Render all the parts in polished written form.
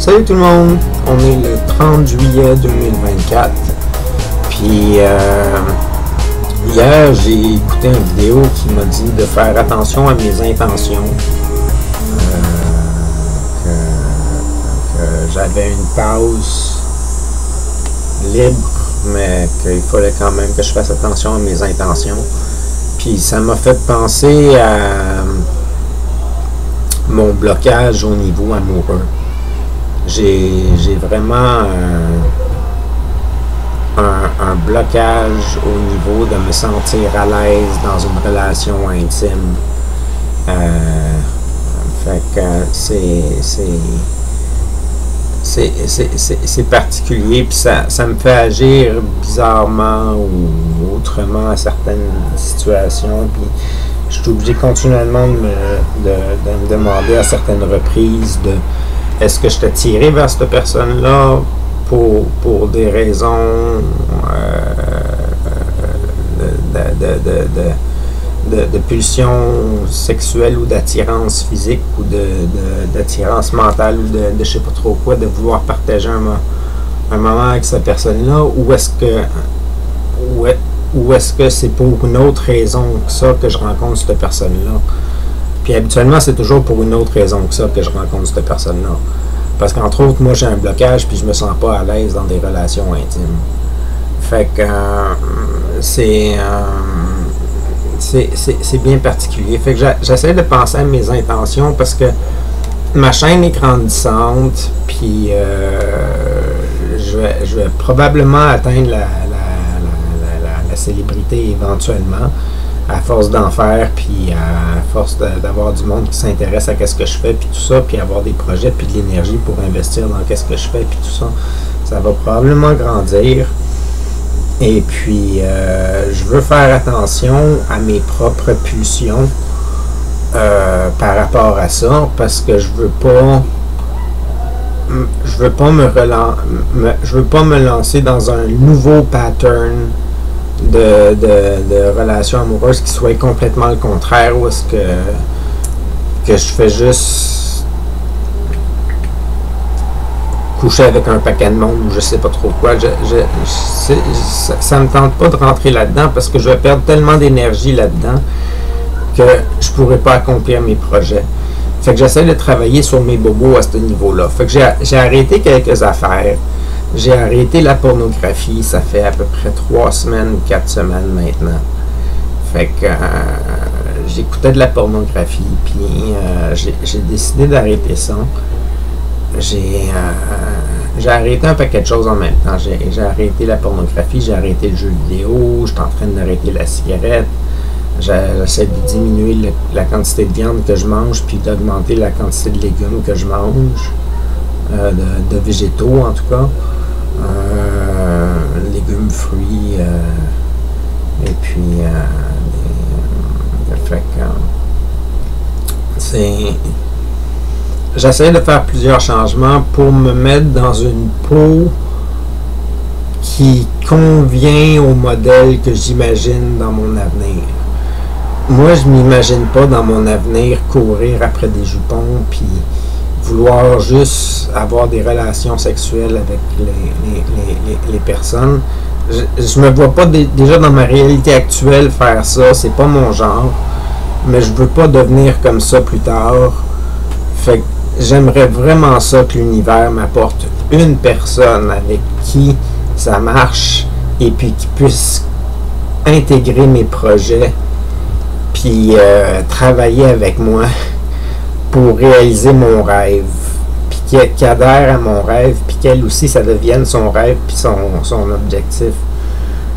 Salut tout le monde, on est le 30 juillet 2024. Puis hier j'ai écouté une vidéo qui m'a dit de faire attention à mes intentions. Que j'avais une pause libre, mais qu'il fallait quand même que je fasse attention à mes intentions. Puis ça m'a fait penser à mon blocage au niveau amoureux. J'ai vraiment un blocage au niveau de me sentir à l'aise dans une relation intime. Fait que c'est particulier, puis ça me fait agir bizarrement ou autrement à certaines situations. Puis je suis obligé continuellement de me demander à certaines reprises de est-ce que je t'ai tiré vers cette personne-là pour des raisons de pulsion sexuelle ou d'attirance physique ou d'attirance mentale ou de je sais pas trop quoi, de vouloir partager un moment avec cette personne-là, ou est-ce que c'est pour une autre raison que ça que je rencontre cette personne-là? Puis habituellement, c'est toujours pour une autre raison que ça que je rencontre cette personne-là. Parce qu'entre autres, moi j'ai un blocage puis je me sens pas à l'aise dans des relations intimes. Fait que c'est bien particulier. Fait que j'essaie de penser à mes intentions parce que ma chaîne est grandissante, puis je vais probablement atteindre la célébrité éventuellement, à force d'en faire, puis à force d'avoir du monde qui s'intéresse à qu'est-ce que je fais, puis tout ça, puis avoir des projets, puis de l'énergie pour investir dans qu'est-ce que je fais, puis tout ça, ça va probablement grandir. Et puis, je veux faire attention à mes propres pulsions par rapport à ça, parce que je veux pas me lancer dans un nouveau pattern de relations amoureuses qui soit complètement le contraire, ou est-ce que je fais juste coucher avec un paquet de monde ou je sais pas trop quoi. Ça me tente pas de rentrer là-dedans parce que je vais perdre tellement d'énergie là-dedans que je pourrais pas accomplir mes projets. Fait que j'essaie de travailler sur mes bobos à ce niveau-là. Fait que j'ai arrêté quelques affaires. J'ai arrêté la pornographie, ça fait à peu près 3 semaines ou 4 semaines maintenant. Fait que j'écoutais de la pornographie, puis j'ai décidé d'arrêter ça. J'ai arrêté un paquet de choses en même temps. J'ai arrêté la pornographie, j'ai arrêté le jeu vidéo, je suis en train d'arrêter la cigarette. J'essaie de diminuer la quantité de viande que je mange, puis d'augmenter la quantité de légumes que je mange, de végétaux en tout cas. Légumes, fruits, et puis j'essaie de faire plusieurs changements pour me mettre dans une peau qui convient au modèle que j'imagine dans mon avenir. Moi, je m'imagine pas dans mon avenir courir après des jupons puis vouloir juste avoir des relations sexuelles avec les personnes. Je me vois pas déjà dans ma réalité actuelle faire ça, c'est pas mon genre, mais je veux pas devenir comme ça plus tard. Fait que j'aimerais vraiment ça que l'univers m'apporte une personne avec qui ça marche et puis qui puisse intégrer mes projets puis travailler avec moi pour réaliser mon rêve, puis qui adhère à mon rêve, puis qu'elle aussi, ça devienne son rêve, puis son objectif.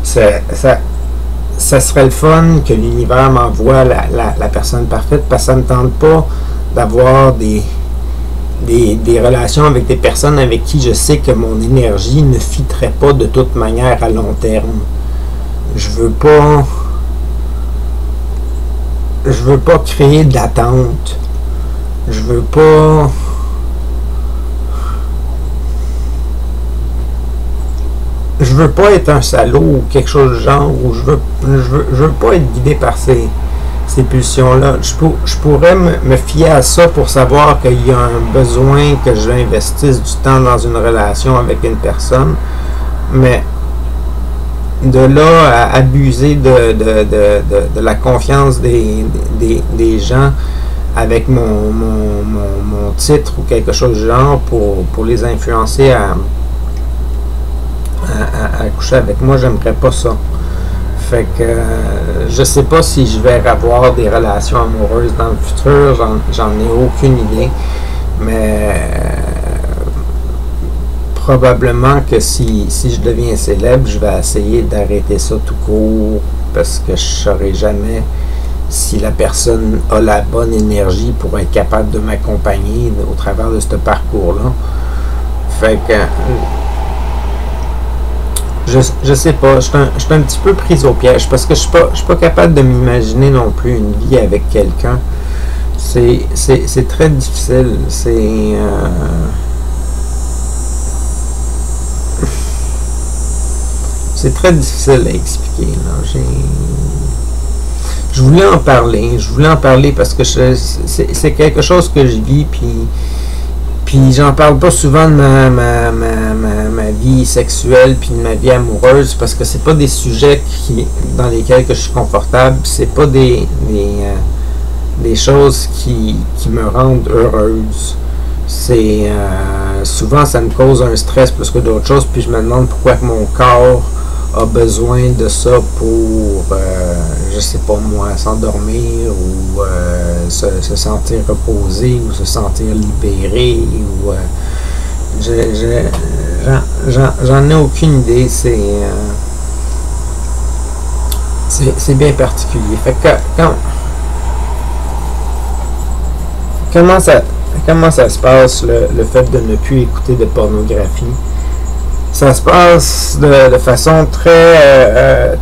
Ça serait le fun que l'univers m'envoie la personne parfaite, parce que ça ne me tente pas d'avoir des relations avec des personnes avec qui je sais que mon énergie ne fitterait pas de toute manière à long terme. Je veux pas créer d'attente. Je veux pas être un salaud ou quelque chose du genre, ou je veux pas être guidé par ces pulsions-là. Je pourrais me fier à ça pour savoir qu'il y a un besoin que j'investisse du temps dans une relation avec une personne, mais de là à abuser de la confiance des gens avec mon titre ou quelque chose du genre pour les influencer à coucher avec moi, j'aimerais pas ça. Fait que je sais pas si je vais avoir des relations amoureuses dans le futur, j'en ai aucune idée, mais probablement que si je deviens célèbre, je vais essayer d'arrêter ça tout court, parce que je saurai jamais si la personne a la bonne énergie pour être capable de m'accompagner au travers de ce parcours-là. Fait que je sais pas, je suis un petit peu prise au piège, parce que je suis pas capable de m'imaginer non plus une vie avec quelqu'un. C'est très difficile. C'est très difficile à expliquer. Là. Je voulais en parler parce que c'est quelque chose que je vis, puis j'en parle pas souvent de ma vie sexuelle puis de ma vie amoureuse, parce que c'est pas des sujets dans lesquels que je suis confortable, c'est pas des choses qui me rendent heureuse. C'est souvent ça me cause un stress plus que d'autres choses, puis je me demande pourquoi que mon corps a besoin de ça pour, je sais pas moi, s'endormir ou se sentir reposé ou se sentir libéré ou j'en ai aucune idée. C'est bien particulier. Fait que comment ça se passe le fait de ne plus écouter de pornographie? Ça se passe de façon très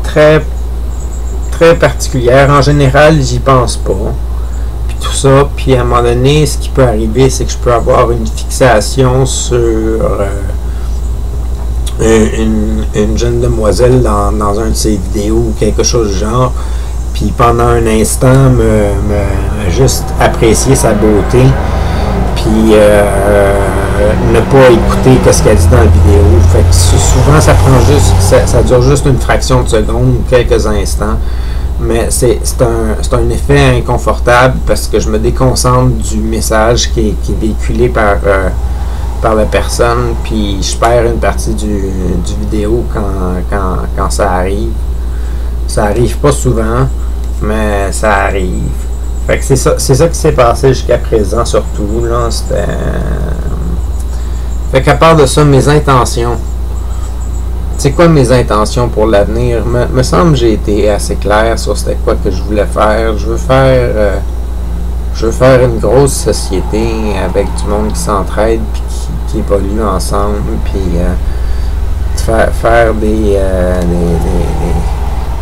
particulière. En général, j'y pense pas. Puis tout ça, puis à un moment donné, ce qui peut arriver, c'est que je peux avoir une fixation sur une jeune demoiselle dans un de ses vidéos ou quelque chose du genre. Puis pendant un instant, juste apprécier sa beauté. Puis ne pas écouter ce qu'elle dit dans la vidéo. Fait que souvent ça dure juste une fraction de seconde ou quelques instants, mais c'est un effet inconfortable parce que je me déconcentre du message qui est véhiculé par la personne, puis je perds une partie du vidéo quand ça arrive. Ça arrive pas souvent, mais ça arrive. Fait que c'est ça qui s'est passé jusqu'à présent, surtout. Là, fait qu'à part de ça, mes intentions. C'est quoi mes intentions pour l'avenir? Me semble que j'ai été assez clair sur c'était quoi que je voulais faire. Je veux faire une grosse société avec du monde qui s'entraide puis qui évolue ensemble, puis faire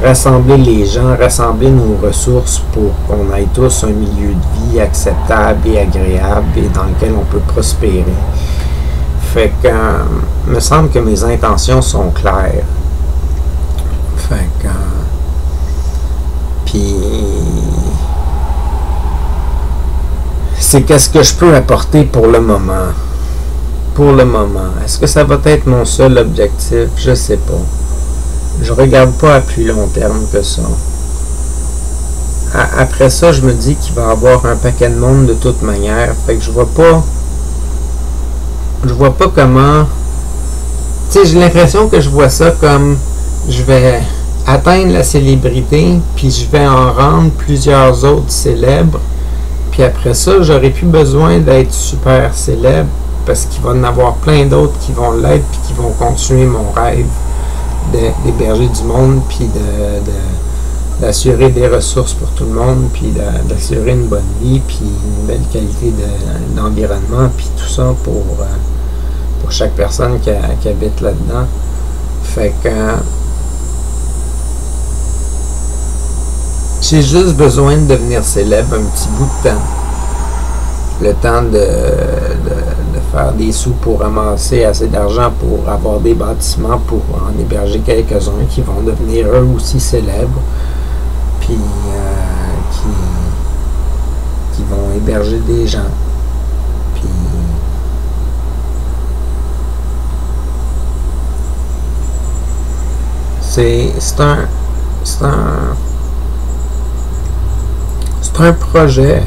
rassembler les gens, rassembler nos ressources pour qu'on ait tous un milieu de vie acceptable et agréable et dans lequel on peut prospérer. Fait que me semble que mes intentions sont claires. Fait que puis c'est qu'est-ce que je peux apporter pour le moment. Pour le moment. Est-ce que ça va être mon seul objectif? Je sais pas. Je regarde pas à plus long terme que ça. Après ça, je me dis qu'il va y avoir un paquet de monde de toute manière. Fait que je vois pas comment. Tu sais, j'ai l'impression que je vois ça comme je vais atteindre la célébrité, puis je vais en rendre plusieurs autres célèbres. Puis après ça, j'aurai plus besoin d'être super célèbre parce qu'il va y en avoir plein d'autres qui vont l'être puis qui vont continuer mon rêve d'héberger du monde, puis d'assurer des ressources pour tout le monde, puis d'assurer une bonne vie, puis une belle qualité d'environnement, puis tout ça pour chaque personne qui habite là-dedans. Fait que j'ai juste besoin de devenir célèbre un petit bout de temps. Le temps de faire des sous pour ramasser assez d'argent pour avoir des bâtiments pour en héberger quelques-uns qui vont devenir eux aussi célèbres, puis qui vont héberger des gens. Puis c'est un projet.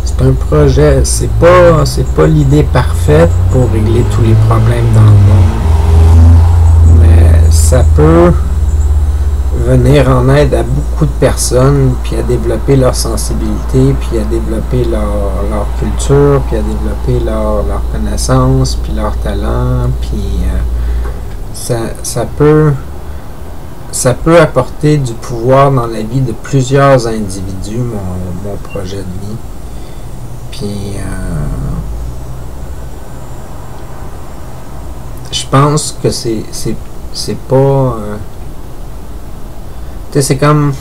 C'est un projet. C'est pas l'idée parfaite pour régler tous les problèmes dans le monde. Mais ça peut venir en aide à beaucoup de personnes, puis à développer leur sensibilité, puis à développer leur culture, puis à développer leur connaissance, puis leur talent, puis ça peut apporter du pouvoir dans la vie de plusieurs individus, mon projet de vie. Puis je pense que c'est pas c'est comme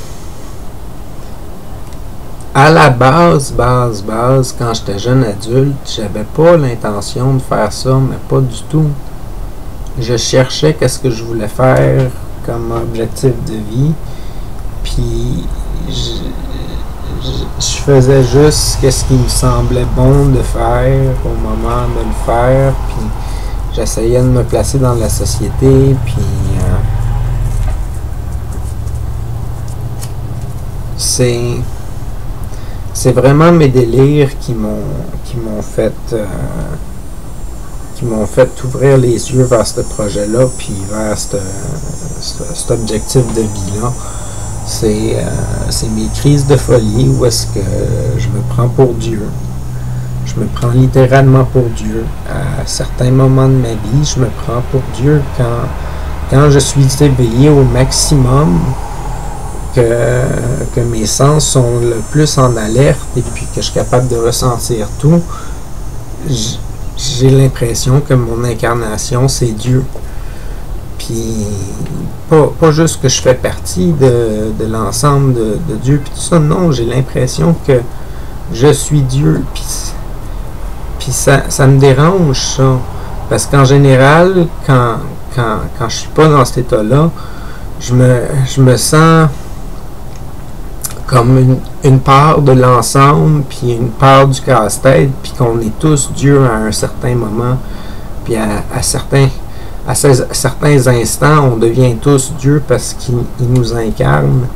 à la base, quand j'étais jeune adulte, j'avais pas l'intention de faire ça, mais pas du tout. Je cherchais qu'est-ce que je voulais faire comme objectif de vie, puis je faisais juste qu'est-ce qui me semblait bon de faire au moment de le faire, puis j'essayais de me placer dans la société, puis c'est vraiment mes délires qui m'ont fait ouvrir les yeux vers ce projet-là, puis vers cet objectif de vie-là. C'est mes crises de folie où est-ce que je me prends pour Dieu. Je me prends littéralement pour Dieu. À certains moments de ma vie, je me prends pour Dieu quand je suis éveillé au maximum, que mes sens sont le plus en alerte et puis que je suis capable de ressentir tout. J'ai l'impression que mon incarnation, c'est Dieu. Puis, pas juste que je fais partie de l'ensemble de Dieu, puis tout ça, non, j'ai l'impression que je suis Dieu. Puis ça me dérange, ça. Parce qu'en général, quand je suis pas dans cet état-là, je me sens comme une part de l'ensemble, puis une part du casse-tête, puis qu'on est tous Dieu à un certain moment, puis à certains instants, on devient tous Dieu parce qu'il nous incarne,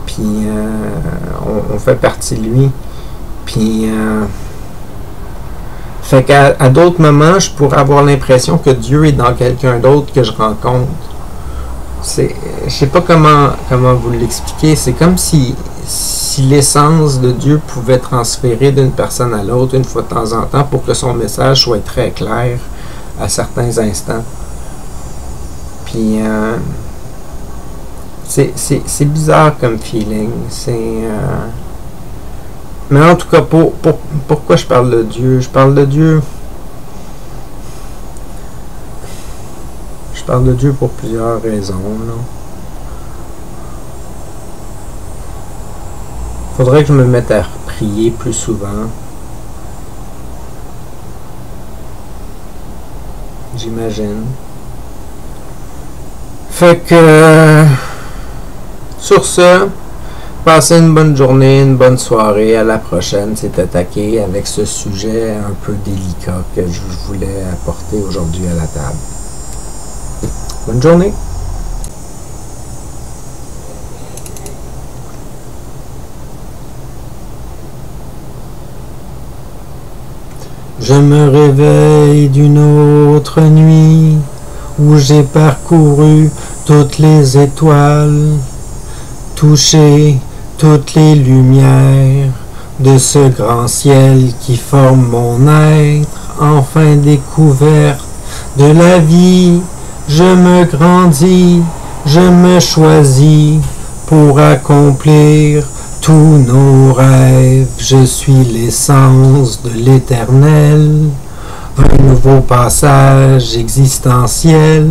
puis on fait partie de lui. Puis fait qu'à d'autres moments, je pourrais avoir l'impression que Dieu est dans quelqu'un d'autre que je rencontre. Je sais pas comment vous l'expliquer. C'est comme si l'essence de Dieu pouvait transférer d'une personne à l'autre une fois de temps en temps pour que son message soit très clair à certains instants. Puis c'est bizarre comme feeling. Mais en tout cas, pourquoi je parle de Dieu? Je parle de Dieu pour plusieurs raisons. Faudrait que je me mette à prier plus souvent. J'imagine. Fait que sur ce, passez une bonne journée, une bonne soirée. À la prochaine. C'est attaqué avec ce sujet un peu délicat que je voulais apporter aujourd'hui à la table. Bonne journée. Je me réveille d'une autre nuit où j'ai parcouru toutes les étoiles, touché toutes les lumières de ce grand ciel qui forme mon être, enfin découverte de la vie. Je me grandis, je me choisis pour accomplir tous nos rêves. Je suis l'essence de l'éternel, un nouveau passage existentiel.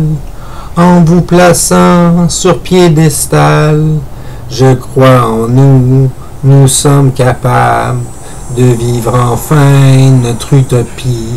En vous plaçant sur piédestal, je crois en nous, nous sommes capables de vivre enfin notre utopie.